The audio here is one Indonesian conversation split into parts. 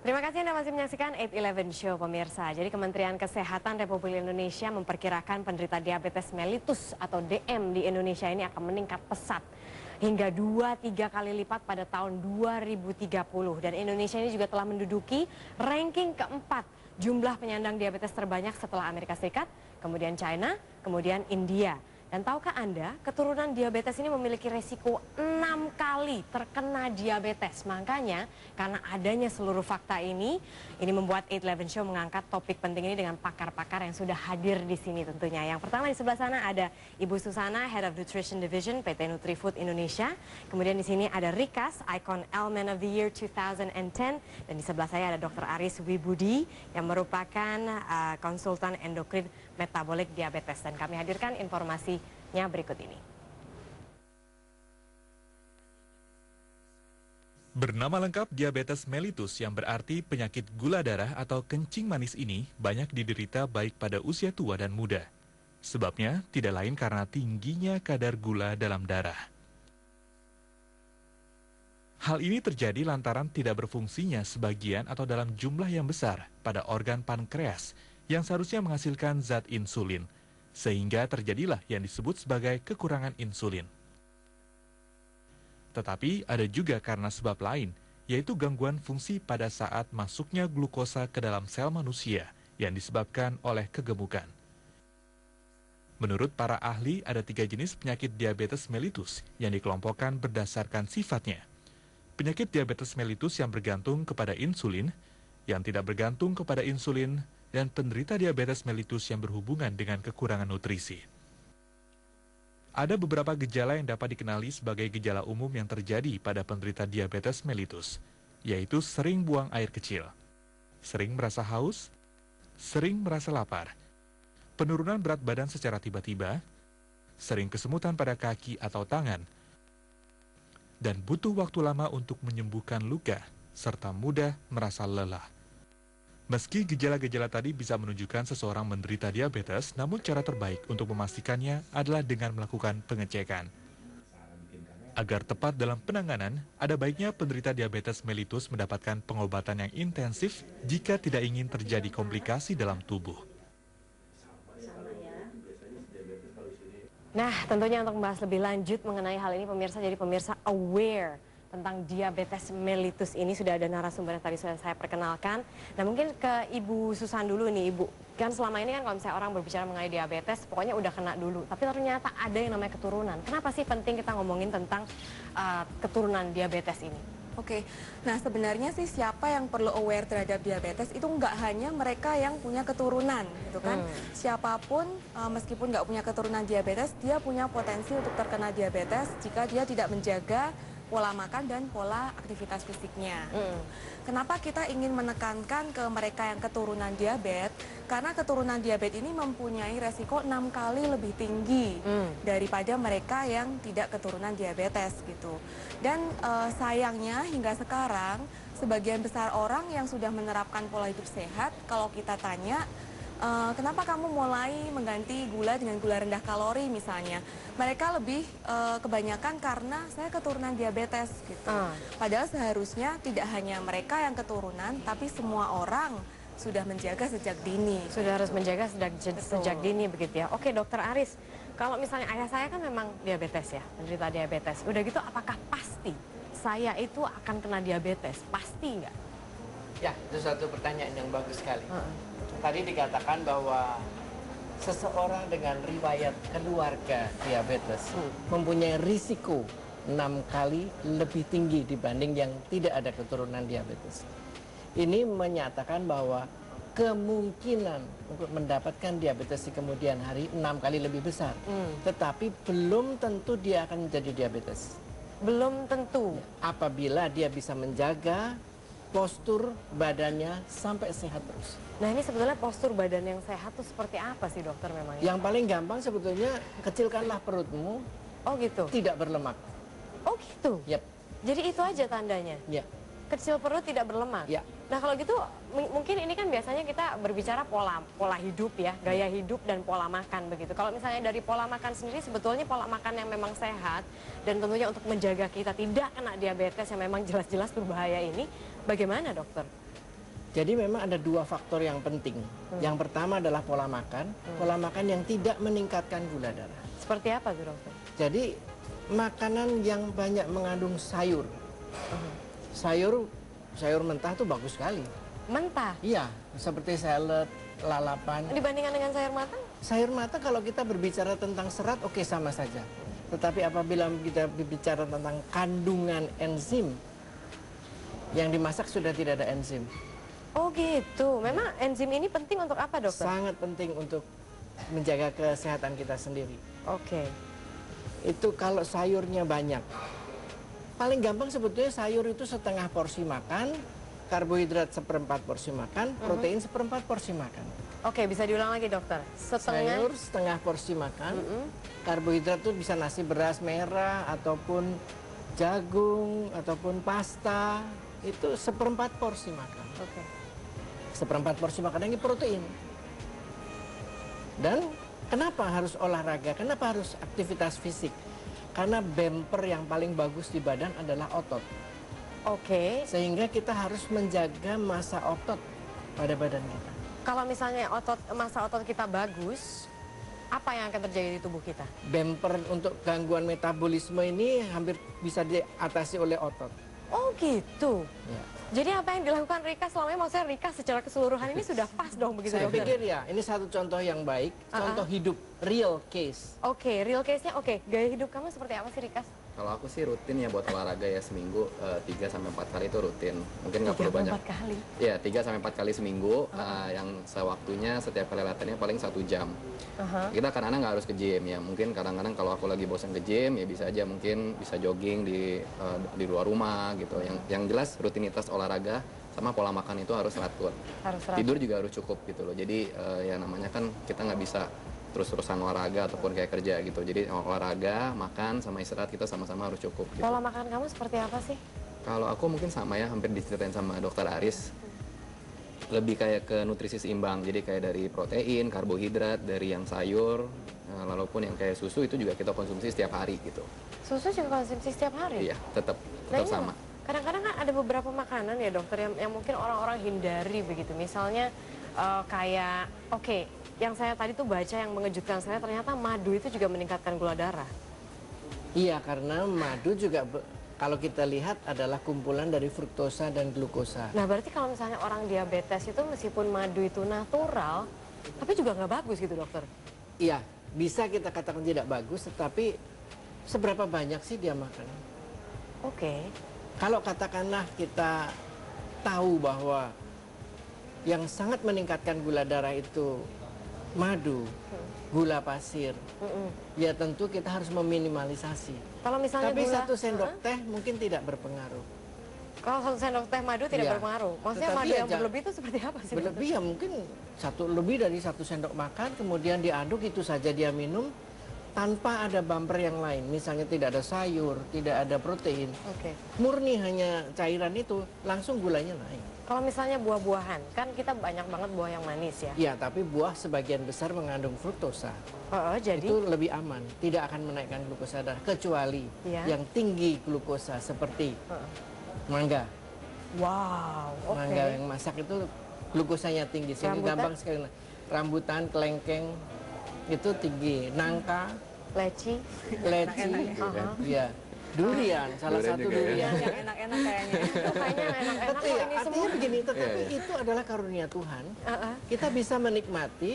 Terima kasih Anda masih menyaksikan 811 Show pemirsa. Jadi Kementerian Kesehatan Republik Indonesia memperkirakan penderita diabetes mellitus atau DM di Indonesia ini akan meningkat pesat hingga 2-3 kali lipat pada tahun 2030. Dan Indonesia ini juga telah menduduki ranking keempat jumlah penyandang diabetes terbanyak setelah Amerika Serikat, kemudian China, kemudian India. Dan tahukah Anda, keturunan diabetes ini memiliki resiko 6 kali terkena diabetes. Makanya, karena adanya seluruh fakta ini membuat 811 Show mengangkat topik penting ini dengan pakar-pakar yang sudah hadir di sini tentunya. Yang pertama di sebelah sana ada Ibu Susana, Head of Nutrition Division PT Nutrifood Indonesia. Kemudian di sini ada Rikas, Icon Element of the Year 2010. Dan di sebelah saya ada Dr. Aris Wibudi yang merupakan konsultan endokrin metabolik diabetes. Dan kami hadirkan informasinya berikut ini. Bernama lengkap diabetes mellitus yang berarti penyakit gula darah atau kencing manis ini banyak diderita baik pada usia tua dan muda. Sebabnya tidak lain karena tingginya kadar gula dalam darah. Hal ini terjadi lantaran tidak berfungsinya sebagian atau dalam jumlah yang besar pada organ pankreas yang seharusnya menghasilkan zat insulin, sehingga terjadilah yang disebut sebagai kekurangan insulin. Tetapi ada juga karena sebab lain, yaitu gangguan fungsi pada saat masuknya glukosa ke dalam sel manusia yang disebabkan oleh kegemukan. Menurut para ahli, ada 3 jenis penyakit diabetes mellitus yang dikelompokkan berdasarkan sifatnya. Penyakit diabetes mellitus yang bergantung kepada insulin, yang tidak bergantung kepada insulin, dan penderita diabetes mellitus yang berhubungan dengan kekurangan nutrisi. Ada beberapa gejala yang dapat dikenali sebagai gejala umum yang terjadi pada penderita diabetes mellitus, yaitu sering buang air kecil, sering merasa haus, sering merasa lapar, penurunan berat badan secara tiba-tiba, sering kesemutan pada kaki atau tangan, dan butuh waktu lama untuk menyembuhkan luka, serta mudah merasa lelah. Meski gejala-gejala tadi bisa menunjukkan seseorang menderita diabetes, namun cara terbaik untuk memastikannya adalah dengan melakukan pengecekan. Agar tepat dalam penanganan, ada baiknya penderita diabetes mellitus mendapatkan pengobatan yang intensif jika tidak ingin terjadi komplikasi dalam tubuh. Nah, tentunya untuk membahas lebih lanjut mengenai hal ini pemirsa, jadi pemirsa aware tentang diabetes mellitus ini sudah ada narasumber yang tadi sudah saya perkenalkan. Nah, mungkin ke Ibu Susan dulu nih, Ibu. Kan selama ini kan kalau misalnya orang berbicara mengenai diabetes, pokoknya udah kena dulu. Tapi ternyata ada yang namanya keturunan. Kenapa sih penting kita ngomongin tentang keturunan diabetes ini? Oke, nah sebenarnya sih siapa yang perlu aware terhadap diabetes itu nggak hanya mereka yang punya keturunan, gitu kan. Siapapun meskipun nggak punya keturunan diabetes, dia punya potensi untuk terkena diabetes jika dia tidak menjaga pola makan dan pola aktivitas fisiknya. Kenapa kita ingin menekankan ke mereka yang keturunan diabetes? Karena keturunan diabetes ini mempunyai resiko 6 kali lebih tinggi daripada mereka yang tidak keturunan diabetes gitu. Dan sayangnya hingga sekarang sebagian besar orang yang sudah menerapkan pola hidup sehat, kalau kita tanya, kenapa kamu mulai mengganti gula dengan gula rendah kalori misalnya? Mereka lebih kebanyakan karena saya keturunan diabetes gitu. Padahal seharusnya tidak hanya mereka yang keturunan, tapi semua orang sudah menjaga sejak dini. Sudah harus menjaga sejak dini begitu ya. Oke, Dokter Aris, kalau misalnya ayah saya kan memang diabetes ya, menderita diabetes. Udah gitu apakah pasti saya itu akan kena diabetes? Pasti nggak? Ya, itu satu pertanyaan yang bagus sekali. Tadi dikatakan bahwa seseorang dengan riwayat keluarga diabetes mempunyai risiko 6 kali lebih tinggi dibanding yang tidak ada keturunan diabetes. Ini menyatakan bahwa kemungkinan untuk mendapatkan diabetes di kemudian hari 6 kali lebih besar. Tetapi belum tentu dia akan menjadi diabetes. Belum tentu. Apabila dia bisa menjaga postur badannya sampai sehat terus. Nah, ini sebetulnya postur badan yang sehat tuh seperti apa sih dokter memang? Yang paling gampang sebetulnya kecilkanlah perutmu. Oh gitu? Tidak berlemak. Oh gitu? Yep. Jadi itu aja tandanya? Ya. Kecil perut tidak berlemak? Ya. Nah kalau gitu mungkin ini kan biasanya kita berbicara pola hidup ya, gaya hidup dan pola makan begitu. Kalau misalnya dari pola makan sendiri sebetulnya pola makan yang memang sehat dan tentunya untuk menjaga kita tidak kena diabetes yang memang jelas-jelas berbahaya ini, bagaimana dokter? Jadi memang ada dua faktor yang penting. Yang pertama adalah pola makan. Pola makan yang tidak meningkatkan gula darah. Seperti apa tuh dokter? Jadi makanan yang banyak mengandung sayur. Sayur mentah tuh bagus sekali. Mentah? Iya, seperti salad, lalapan. Dibandingkan dengan sayur matang? Sayur matang kalau kita berbicara tentang serat, oke, sama saja. Tetapi apabila kita berbicara tentang kandungan enzim, yang dimasak sudah tidak ada enzim. Oh gitu. Memang enzim ini penting untuk apa dokter? Sangat penting untuk menjaga kesehatan kita sendiri. Oke. Itu kalau sayurnya banyak. Paling gampang sebetulnya sayur itu setengah porsi makan, karbohidrat seperempat porsi makan, protein seperempat porsi makan. Oke, bisa diulang lagi dokter. Sayur setengah porsi makan, karbohidrat itu bisa nasi beras merah, ataupun jagung, ataupun pasta, itu seperempat porsi makan. Oke. Seperempat porsi makan ini protein. Dan kenapa harus olahraga? Kenapa harus aktivitas fisik? Karena bumper yang paling bagus di badan adalah otot. Oke. Sehingga kita harus menjaga massa otot pada badan kita. Kalau misalnya massa otot kita bagus, apa yang akan terjadi di tubuh kita? Bumper untuk gangguan metabolisme ini hampir bisa diatasi oleh otot. Oh gitu. Ya. Jadi apa yang dilakukan Rika selama ini, maksudnya Rika secara keseluruhan ini sudah pas dong begitu Saya dokter? pikir ya, ini satu contoh yang baik, contoh hidup, real case. Oke, real case-nya oke. Gaya hidup kamu seperti apa sih Rika? Kalau aku sih rutin ya buat olahraga ya seminggu 3-4 kali itu rutin. Mungkin nggak perlu banyak. 4 kali? Ya 3-4 kali seminggu yang sewaktunya setiap kali latihannya paling 1 jam. Kita kadang-kadang nggak harus ke gym ya. Mungkin kadang-kadang kalau aku lagi bosan ke gym ya bisa aja mungkin bisa jogging di luar rumah gitu. Yang jelas rutinitas olahraga sama pola makan itu harus teratur. Tidur juga harus cukup gitu loh. Jadi ya namanya kan kita nggak bisa terus-terusan olahraga ataupun kayak kerja gitu. Jadi olahraga, makan, sama istirahat kita sama-sama harus cukup gitu. Pola makan kamu seperti apa sih? Kalau aku mungkin sama ya, hampir diceritain sama dokter Aris. Lebih kayak ke nutrisi seimbang. Jadi kayak dari protein, karbohidrat, dari yang sayur, lalu pun yang kayak susu itu juga kita konsumsi setiap hari gitu. Susu juga konsumsi setiap hari? Iya, tetap sama. Kadang-kadang kan ada beberapa makanan ya dokter yang mungkin orang-orang hindari begitu. Misalnya kayak, yang saya tadi tuh baca yang mengejutkan saya, ternyata madu itu juga meningkatkan gula darah. Iya, karena madu juga kalau kita lihat adalah kumpulan dari fruktosa dan glukosa. Nah berarti kalau misalnya orang diabetes itu meskipun madu itu natural, tapi juga nggak bagus gitu dokter? Iya, bisa kita katakan tidak bagus, tetapi seberapa banyak sih dia makan? Oke. Kalau katakanlah kita tahu bahwa yang sangat meningkatkan gula darah itu madu, gula pasir, ya tentu kita harus meminimalisasi. Kalau misalnya Tapi gula, 1 sendok teh mungkin tidak berpengaruh. kalau 1 sendok teh madu tidak Iya. berpengaruh. Maksudnya Tetapi madu ya yang berlebih itu seperti apa sih? Berlebih ya mungkin lebih dari 1 sendok makan, kemudian diaduk itu saja dia minum tanpa ada bumper yang lain. Misalnya tidak ada sayur, tidak ada protein, Oke. murni hanya cairan itu, langsung gulanya naik. Kalau misalnya buah-buahan, kan kita banyak banget buah yang manis ya. Ya, tapi buah sebagian besar mengandung fruktosa. Jadi Itu lebih aman, tidak akan menaikkan glukosa darah kecuali Iya. yang tinggi glukosa seperti mangga. wow, oke. Mangga yang masak itu glukosanya tinggi, sehingga Rambutan? gampang sekali. Rambutan, kelengkeng itu tinggi, nangka, Leci. leci, ya, durian, salah Durian satu juga ya. durian. Yang enak-enak kayaknya. Itu kayaknya enak-enak Tapi kok ya, ini artinya semua. begini, tetapi Iya. itu adalah karunia Tuhan. Kita bisa menikmati,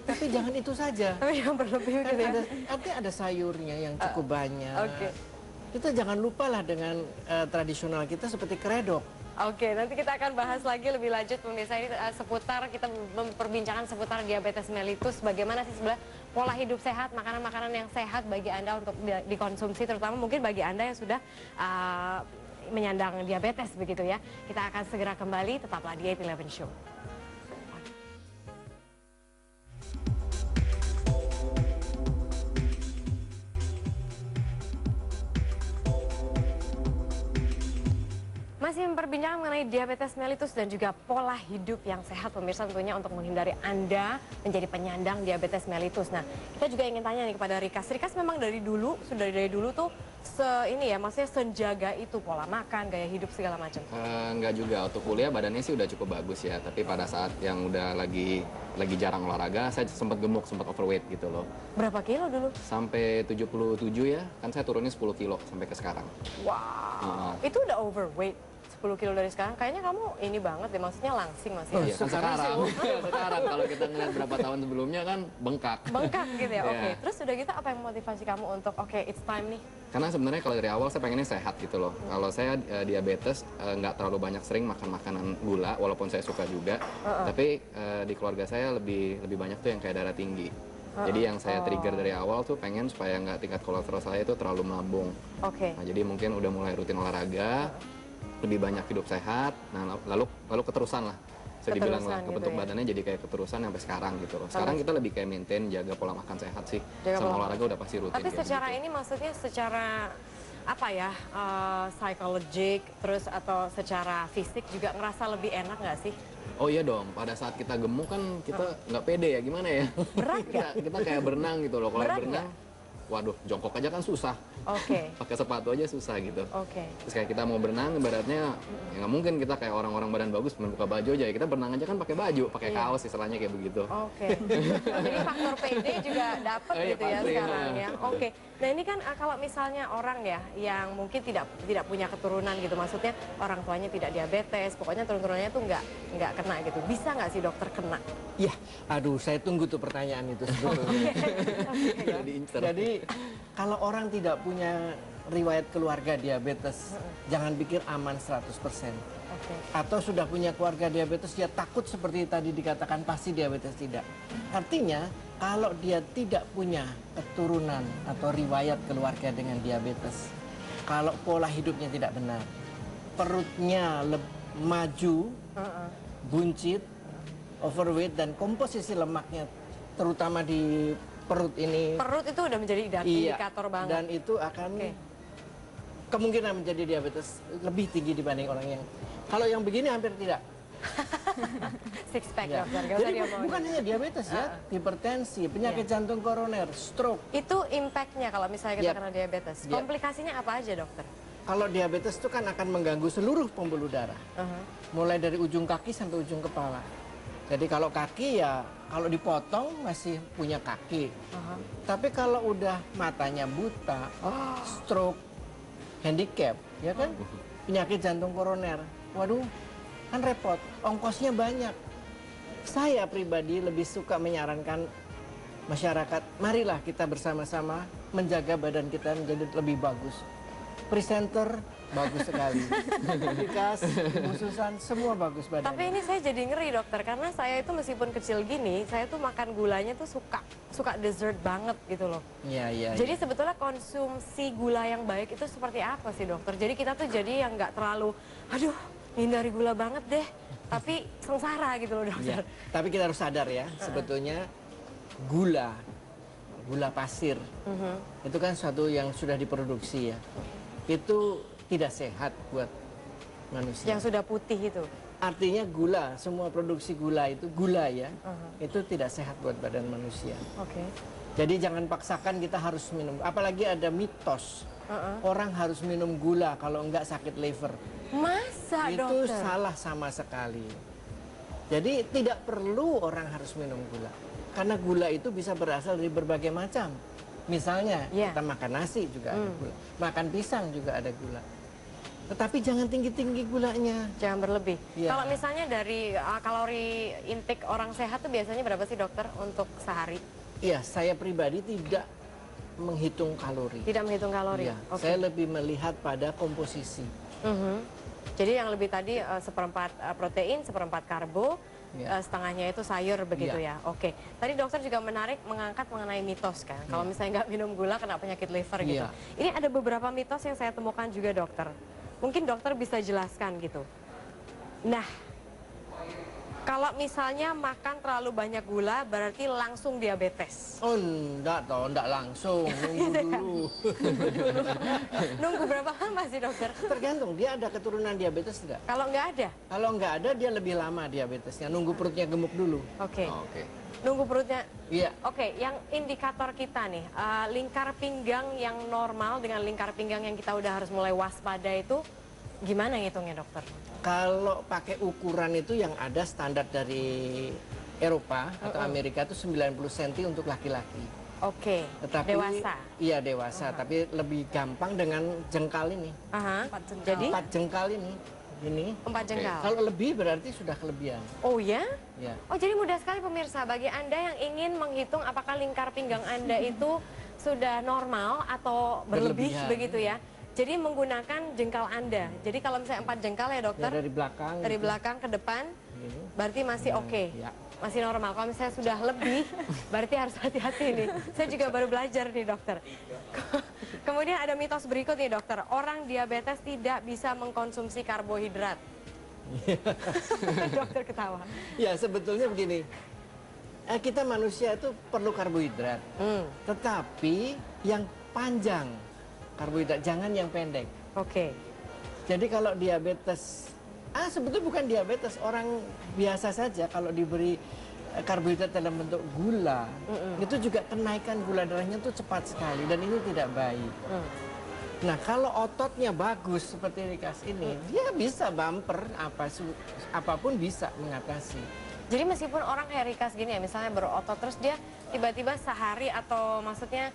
tapi jangan itu saja. Tapi yang berlebih Kan gitu ya. artinya ada sayurnya yang cukup banyak. Oke. Kita jangan lupa lah dengan tradisional kita seperti kredok. Oke, nanti kita akan bahas lagi lebih lanjut pemirsa ini seputar kita memperbincangkan seputar diabetes mellitus, bagaimana sih sebenarnya pola hidup sehat, makanan-makanan yang sehat bagi Anda untuk dikonsumsi, terutama mungkin bagi Anda yang sudah menyandang diabetes begitu ya. Kita akan segera kembali, tetaplah di 8-11 Show. Masih memperbincangkan mengenai diabetes mellitus dan juga pola hidup yang sehat pemirsa, tentunya untuk menghindari Anda menjadi penyandang diabetes mellitus. Nah, kita juga ingin tanya nih kepada Rikas. Rikas memang dari dulu tuh ini ya, maksudnya senjaga itu pola makan, gaya hidup segala macam. Enggak juga, waktu kuliah badannya sih udah cukup bagus ya. Tapi pada saat yang udah lagi jarang olahraga, saya sempat gemuk, sempat overweight gitu loh. Berapa kilo dulu? Sampai 77 ya, kan saya turunnya 10 kilo sampai ke sekarang. Wow, itu udah overweight. 10 kilo dari sekarang, kayaknya kamu ini banget deh, maksudnya langsing masih. Iya, kan sekarang. Sekarang kalau kita ngeliat berapa tahun sebelumnya kan bengkak. Bengkak gitu ya, Iya. oke. Terus udah gitu apa yang motivasi kamu untuk, oke, it's time nih? Karena sebenarnya kalau dari awal saya pengennya sehat gitu loh. Kalau saya diabetes nggak terlalu banyak sering makan makanan gula, walaupun saya suka juga. Tapi di keluarga saya lebih banyak tuh yang kayak darah tinggi. Jadi yang saya trigger dari awal tuh pengen supaya nggak tingkat kolesterol saya itu terlalu melambung. Oke. Nah, jadi mungkin udah mulai rutin olahraga, lebih banyak hidup sehat. Nah, lalu keterusan lah. Bisa dibilang lah, Keterusan gitu bentuk ya. badannya jadi kayak keterusan sampai sekarang gitu loh. Sekarang kita lebih kayak maintain, jaga pola makan sehat sih. Jaga Sama pola olahraga udah pasti rutin. Tapi kayak secara gitu. ini maksudnya secara apa ya, psikologik, terus atau secara fisik juga ngerasa lebih enak nggak sih? Oh iya dong, pada saat kita gemuk kan kita nggak pede ya, gimana ya? Berat kita kayak berenang gitu loh. Kalau Berat berenang, waduh, jongkok aja kan susah. Oke, Pakai sepatu aja susah gitu. oke. Terus kayak kita mau berenang, ibaratnya ya nggak mungkin kita kayak orang-orang badan bagus buka baju aja ya. Kita berenang aja kan pakai baju, pakai kaos istilahnya kayak begitu. Oke, jadi faktor PD juga dapet Iya, gitu ya pasti, sekarang ya. Oke, nah ini kan kalau misalnya orang ya yang mungkin tidak punya keturunan gitu, maksudnya orang tuanya tidak diabetes, pokoknya turun-turunannya tuh nggak kena gitu. Bisa nggak sih dokter kena? Ya, aduh saya tunggu tuh pertanyaan itu sebetulnya. Udah diincer. Jadi kalau orang tidak punya riwayat keluarga diabetes, jangan pikir aman 100%. Oke. Atau sudah punya keluarga diabetes, dia takut seperti tadi dikatakan pasti diabetes, tidak. Artinya kalau dia tidak punya keturunan atau riwayat keluarga dengan diabetes, kalau pola hidupnya tidak benar, perutnya maju, buncit, overweight, dan komposisi lemaknya terutama di perut ini, Perut itu udah menjadi iya, indikator banget. dan itu akan Oke. kemungkinan menjadi diabetes lebih tinggi dibanding orang yang, kalau yang begini hampir tidak. Six pack Ya. dokter, nggak usah Jadi diomongin. bukan hanya diabetes ya, hipertensi, penyakit jantung koroner, stroke. Itu impactnya kalau misalnya kita Yap. kena diabetes. Yap. Komplikasinya apa aja dokter? Kalau diabetes itu kan akan mengganggu seluruh pembuluh darah, mulai dari ujung kaki sampai ujung kepala. Jadi kalau kaki ya, kalau dipotong masih punya kaki. Tapi kalau udah matanya buta, stroke, handicap, ya kan, penyakit jantung koroner, waduh, kan repot, ongkosnya banyak. Saya pribadi lebih suka menyarankan masyarakat, marilah kita bersama-sama menjaga badan kita menjadi lebih bagus. Presenter bagus sekali, Dikas, Ibu Susan, semua bagus badannya. Tapi ini saya jadi ngeri dokter, karena saya itu meskipun kecil gini, saya tuh makan gulanya tuh suka dessert banget gitu loh. Iya, iya. Jadi sebetulnya konsumsi gula yang baik itu seperti apa sih dokter? Jadi kita tuh jadi yang nggak terlalu, aduh hindari gula banget deh, tapi sengsara gitu loh dokter. Ya, tapi kita harus sadar ya, sebetulnya gula pasir, itu kan suatu yang sudah diproduksi ya. Itu tidak sehat buat manusia. Yang sudah putih itu. Artinya gula, semua produksi gula itu gula ya, itu tidak sehat buat badan manusia. Oke. Jadi jangan paksakan kita harus minum. Apalagi ada mitos, orang harus minum gula kalau enggak sakit liver. Masa Itu dokter? salah sama sekali. Jadi tidak perlu orang harus minum gula. Karena gula itu bisa berasal dari berbagai macam. Misalnya Iya. kita makan nasi juga ada gula. Makan pisang juga ada gula. Tetapi jangan tinggi-tinggi gulanya. Jangan berlebih. Iya. Kalau misalnya dari kalori intake orang sehat tuh biasanya berapa sih dokter untuk sehari? Iya, saya pribadi tidak menghitung kalori. Tidak menghitung kalori? Iya, Oke. saya lebih melihat pada komposisi. Jadi yang lebih tadi seperempat protein, seperempat karbo, Iya. setengahnya itu sayur begitu Iya. ya. Oke. Tadi dokter juga mengangkat mengenai mitos kan. Kalau misalnya nggak minum gula kena penyakit liver gitu. Iya. Ini ada beberapa mitos yang saya temukan juga dokter. Mungkin dokter bisa jelaskan gitu. Nah, kalau misalnya makan terlalu banyak gula berarti langsung diabetes. Oh, enggak toh, enggak langsung, nunggu dulu. Nunggu berapa lama sih dokter? Tergantung dia ada keturunan diabetes enggak. Kalau nggak ada? Kalau nggak ada dia lebih lama diabetesnya, nunggu perutnya gemuk dulu. Oke. Oke. Nunggu perutnya. Iya. Oke, yang indikator kita nih, lingkar pinggang yang normal dengan lingkar pinggang yang kita udah harus mulai waspada itu gimana ngitungnya dokter? Kalau pakai ukuran itu yang ada standar dari Eropa atau Amerika itu 90 cm untuk laki-laki. Oke, Tetapi dewasa. Iya dewasa, tapi lebih gampang dengan jengkal ini. Aha. 4 jengkal. Jadi 4 jengkal ini. 4 jengkal. Kalau lebih berarti sudah kelebihan. Oh ya? Ya. Oh jadi mudah sekali pemirsa, bagi Anda yang ingin menghitung apakah lingkar pinggang Anda itu sudah normal atau berlebih Berlebihan. begitu ya. Jadi menggunakan jengkal Anda. Jadi kalau misalnya 4 jengkal ya Ya, dokter, dari belakang. dari gitu. belakang ke depan, Gini. berarti masih oke. Ya. Masih normal. Kalau misalnya sudah lebih, berarti harus hati-hati nih. Saya juga baru belajar nih dokter. Kemudian ada mitos berikut nih dokter. Orang diabetes tidak bisa mengkonsumsi karbohidrat. Dokter ketawa. Ya sebetulnya begini, kita manusia itu perlu karbohidrat, tetapi yang panjang karbohidrat, jangan yang pendek. Oke. Jadi kalau diabetes, sebetulnya bukan diabetes, orang biasa saja kalau diberi karbohidrat dalam bentuk gula, itu juga kenaikan gula darahnya itu cepat sekali dan ini tidak baik. Nah kalau ototnya bagus seperti Rikas ini, dia bisa bumper apapun bisa mengatasi. Jadi meskipun orang kayak Rikas gini ya, misalnya berotot terus dia tiba-tiba sehari atau maksudnya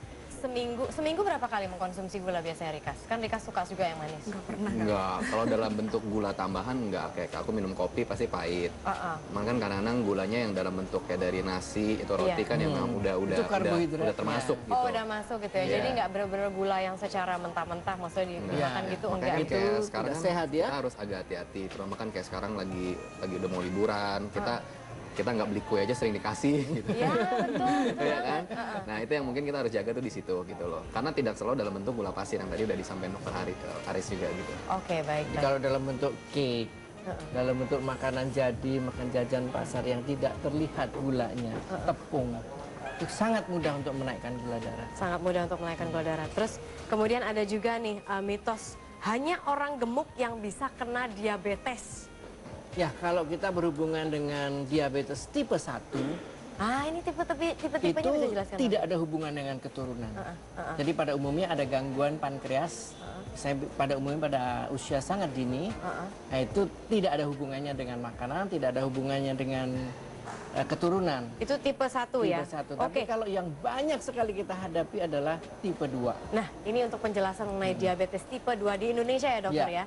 seminggu berapa kali mengkonsumsi gula biasanya Rikas? Kan Rikas suka juga yang manis. Enggak, kalau dalam bentuk gula tambahan enggak. Kayak aku minum kopi pasti pahit. Cuman kan kadang-kadang gulanya yang dalam bentuk kayak dari nasi, itu roti Iya. kan yang Itu karbohidrat. udah termasuk gitu. Oh udah masuk gitu ya, Iya. jadi nggak benar-benar gula yang secara mentah-mentah maksudnya dimakan Iya. gitu Makanya enggak. Itu kayak sekarang tidak kan sehat ya. kita harus agak hati-hati. Terutama kan kayak sekarang lagi udah mau liburan, kita nggak beli kue aja sering dikasih gitu. Iya betul. Iya kan? Nah itu yang mungkin kita harus jaga tuh di situ gitu loh. Karena tidak selalu dalam bentuk gula pasir yang tadi udah disampaikan dokter Aris juga gitu. Oke baik. Jadi kalau dalam bentuk cake, dalam bentuk makanan jadi, makan jajan pasar yang tidak terlihat gulanya, tepung, itu sangat mudah untuk menaikkan gula darah. Sangat mudah untuk menaikkan gula darah. Terus kemudian ada juga nih mitos hanya orang gemuk yang bisa kena diabetes. Ya, kalau kita berhubungan dengan diabetes tipe 1, Ini tipe-tipenya itu bisa jelaskan? tidak ada hubungan dengan keturunan. Jadi pada umumnya ada gangguan pankreas, pada umumnya pada usia sangat dini, nah, itu tidak ada hubungannya dengan makanan, tidak ada hubungannya dengan keturunan. Itu tipe 1 ya? Tipe 1. Oke. Tapi kalau yang banyak sekali kita hadapi adalah tipe 2. Nah ini untuk penjelasan mengenai diabetes tipe 2 di Indonesia ya dokter ya?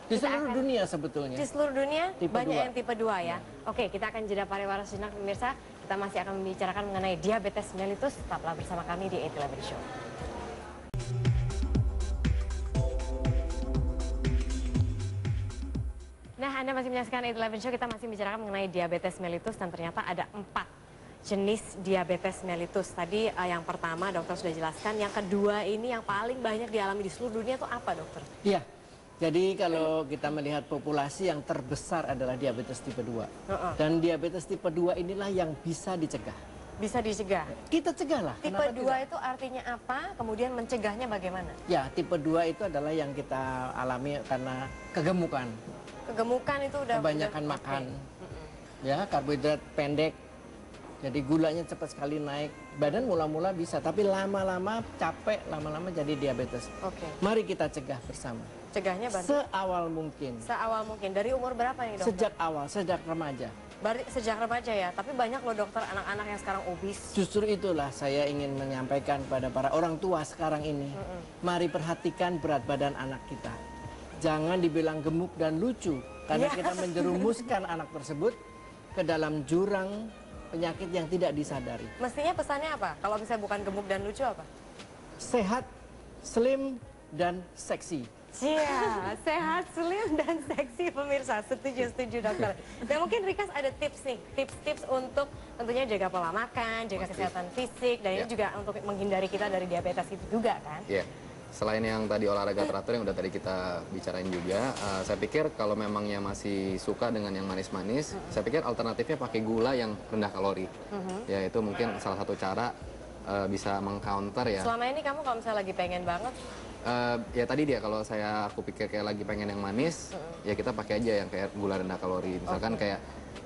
Di Kita seluruh akan- dunia sebetulnya. Di seluruh dunia Tipe banyak 2. yang tipe 2 ya. Oke, kita akan jeda pariwara sejenak pemirsa. Kita masih akan membicarakan mengenai diabetes mellitus. Tetaplah bersama kami di 811 Show. Nah, Anda masih menyaksikan 811 Show. Kita masih membicarakan mengenai diabetes mellitus dan ternyata ada 4 jenis diabetes mellitus. Tadi yang pertama dokter sudah jelaskan, yang kedua ini yang paling banyak dialami di seluruh dunia itu apa dokter? Iya. Jadi kalau kita melihat populasi yang terbesar adalah diabetes tipe 2. Dan diabetes tipe 2 inilah yang bisa dicegah. Bisa dicegah. Kita cegahlah. Tipe kenapa 2 tidak? itu artinya apa? Kemudian mencegahnya bagaimana? Ya, tipe 2 itu adalah yang kita alami karena kegemukan. Kegemukan itu udah Kebanyakan udah- makan. oke. Ya, karbohidrat pendek. Jadi gulanya cepat sekali naik. Badan mula-mula bisa, tapi lama-lama capek, lama-lama jadi diabetes. Oke. Mari kita cegah bersama. Cegahnya berarti Seawal mungkin. seawal mungkin. Dari umur berapa nih dokter? Sejak awal, sejak remaja. Berarti sejak remaja ya. Tapi banyak loh dokter anak-anak yang sekarang obes. Justru itulah saya ingin menyampaikan kepada para orang tua sekarang ini. Mari perhatikan berat badan anak kita. Jangan dibilang gemuk dan lucu. Karena Iya. kita menjerumuskan anak tersebut ke dalam jurang penyakit yang tidak disadari. Mestinya pesannya apa? Kalau misalnya bukan gemuk dan lucu apa? Sehat, slim, dan seksi. Iya, sehat, slim, dan seksi pemirsa. Setuju dokter. Dan mungkin Rikas ada tips nih, tips-tips untuk tentunya jaga pola makan, jaga Pasti. kesehatan fisik, dan ini Ya. juga untuk menghindari kita dari diabetes itu juga kan? Iya. Selain yang tadi olahraga teratur yang udah tadi kita bicarain juga, saya pikir kalau memangnya masih suka dengan yang manis-manis, saya pikir alternatifnya pakai gula yang rendah kalori. Ya itu mungkin salah satu cara bisa mengcounter ya. Selama ini kamu kalau misalnya lagi pengen banget, Ya tadi dia kalau aku pikir kayak lagi pengen yang manis, ya kita pakai aja yang kayak gula rendah kalori. Misalkan kayak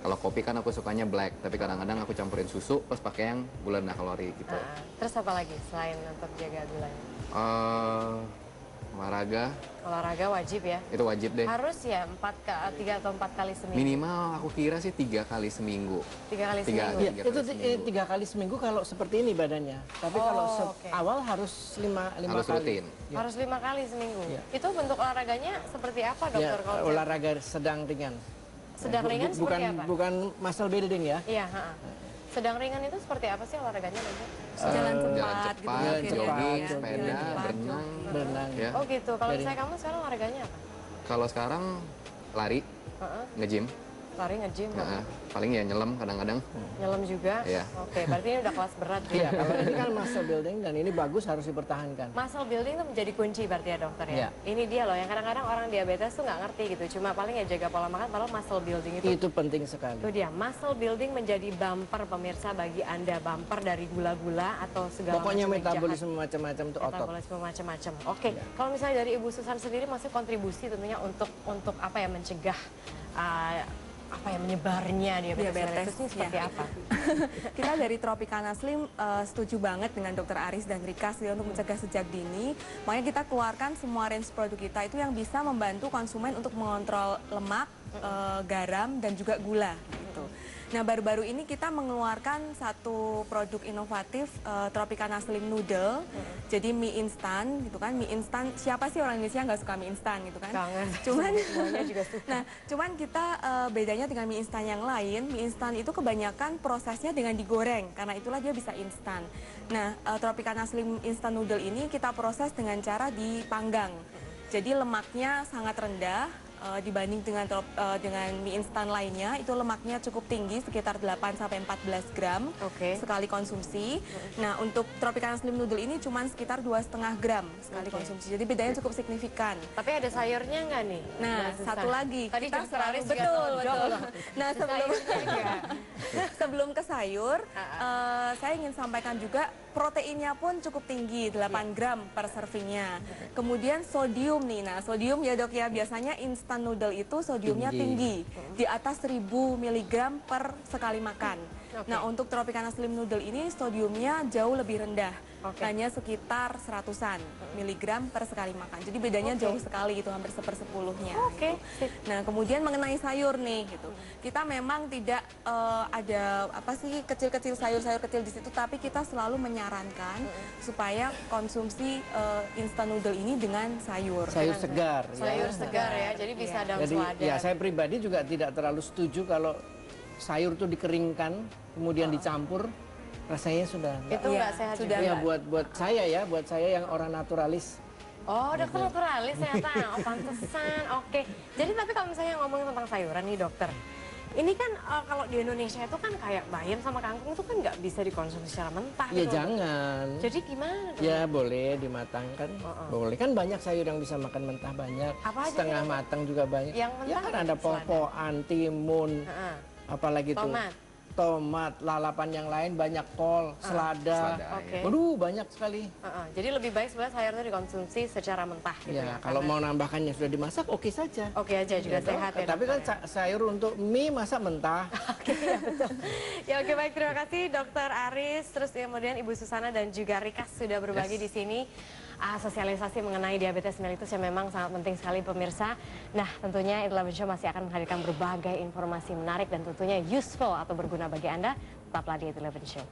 Kalau kopi kan aku sukanya black, tapi kadang-kadang aku campurin susu plus pakai yang gula rendah kalori gitu. Terus apa lagi selain untuk jaga gulanya? Olahraga. Olahraga wajib ya? Itu wajib deh. Harus ya 3 atau 4 kali seminggu? Minimal aku kira sih 3 kali seminggu. 3 kali seminggu? Iya, itu 3 kali seminggu kalau seperti ini badannya. Tapi kalau awal harus 5 harus kali. rutin. Ya. Harus 5 kali seminggu? Ya. Itu bentuk olahraganya seperti apa dokter? Ya, olahraga sedang ringan. Sedang ringan seperti apa? Bukan muscle building ya. Iya, sedang ringan itu seperti apa sih olahraganya dokter? Jalan Jalan cepat, cepat, gitu, jogging, ya. sepeda, Jalan berenang. Ya. Oh gitu, kalau misalnya kamu sekarang olahraganya apa? Kalau sekarang lari, nge-gym. Lari, nge-gym, paling ya nyelam kadang-kadang. nyelam juga? Iya. Oke, berarti ini udah kelas berat. Iya, kalau ini kan muscle building dan ini bagus harus dipertahankan. Muscle building itu menjadi kunci berarti ya dokter ya? Iya. Ini dia loh, yang kadang-kadang orang diabetes tuh nggak ngerti gitu. Cuma paling ya jaga pola makan, padahal muscle building Itu penting sekali. Itu dia, muscle building menjadi bumper pemirsa bagi Anda. Bumper dari gula-gula atau segala Pokoknya macam yang metabolisme macam-macam itu otot. metabolisme macam-macam. Oke, kalau misalnya dari Ibu Susan sendiri masih kontribusi tentunya untuk apa ya, mencegah apa ya, menyebarnya diabetes mellitus ini seperti apa? Kita dari Tropicana Slim setuju banget dengan Dr. Aris dan Rika sih untuk mencegah sejak dini. Makanya kita keluarkan semua range produk kita itu yang bisa membantu konsumen untuk mengontrol lemak, garam, dan juga gula. Gitu. Nah, baru-baru ini kita mengeluarkan satu produk inovatif, Tropicana Slim Noodle. Jadi mie instan gitu kan. Mie instan, siapa sih orang Indonesia nggak suka mie instan gitu kan? Cuman juga suka. Nah, cuman kita bedanya dengan mie instan yang lain, mie instan itu kebanyakan prosesnya dengan digoreng, karena itulah dia bisa instan. Nah, Tropicana Slim Instant Noodle ini kita proses dengan cara dipanggang. Jadi lemaknya sangat rendah. Dibanding dengan mie instan lainnya, itu lemaknya cukup tinggi, sekitar 8-14 gram sekali konsumsi. Nah, untuk Tropicana Slim Noodle ini cuma sekitar 2,5 gram sekali konsumsi. Jadi bedanya cukup signifikan. Tapi ada sayurnya nggak nih? Nah, satu lagi. Tadi kita selalu betul. Nah, sebelum ke sayur, saya ingin sampaikan juga proteinnya pun cukup tinggi, 8 gram per servingnya. Kemudian sodium nih, nah sodium ya dok ya, biasanya instan noodle itu sodiumnya tinggi, di atas 1000 mg per sekali makan. Nah, untuk Tropicana Slim Noodle ini sodiumnya jauh lebih rendah, hanya sekitar 100-an miligram per sekali makan. Jadi bedanya jauh sekali, itu hampir 1/10-nya. Gitu. Nah, kemudian mengenai sayur nih, gitu. Kita memang tidak ada apa sih kecil-kecil sayur-sayur kecil di situ, tapi kita selalu menyarankan supaya konsumsi instan noodle ini dengan sayur. Sayur segar. Sayur segar ya, jadi bisa daun selada. Ya, saya pribadi juga tidak terlalu setuju kalau sayur itu dikeringkan kemudian dicampur, rasanya sudah itu nggak sehat juga. Ya, buat saya yang orang naturalis. Oh, dokter naturalis ternyata. Oh, pantesan. Oke. Jadi tapi kalau misalnya ngomongin tentang sayuran nih dokter, ini kan kalau di Indonesia itu kan kayak bayam sama kangkung itu kan nggak bisa dikonsumsi secara mentah. Ya gitu. jangan. Jadi gimana dong? Ya boleh dimatangkan, boleh kan banyak sayur yang bisa makan mentah banyak, apa aja setengah matang juga banyak. Yang mentah ya kan ada poh-pohan, timun, apalagi tuh tomat, lalapan yang lain banyak, kol, selada. Waduh, banyak sekali. Jadi lebih baik sebenarnya sayur itu dikonsumsi secara mentah gitu ya. Kalau mau nambahkannya sudah dimasak, oke saja. Oke aja juga sehat ya. Tapi kan sayur untuk mie masak mentah. Oke, ya betul. Ya oke, baik, terima kasih Dokter Aris, terus kemudian Ibu Susana dan juga Rika sudah berbagi di sini. Sosialisasi mengenai diabetes mellitus yang memang sangat penting sekali pemirsa. Nah, tentunya Eat 11 Show masih akan menghadirkan berbagai informasi menarik dan tentunya useful atau berguna bagi Anda. Tetaplah di Eat 11 Show.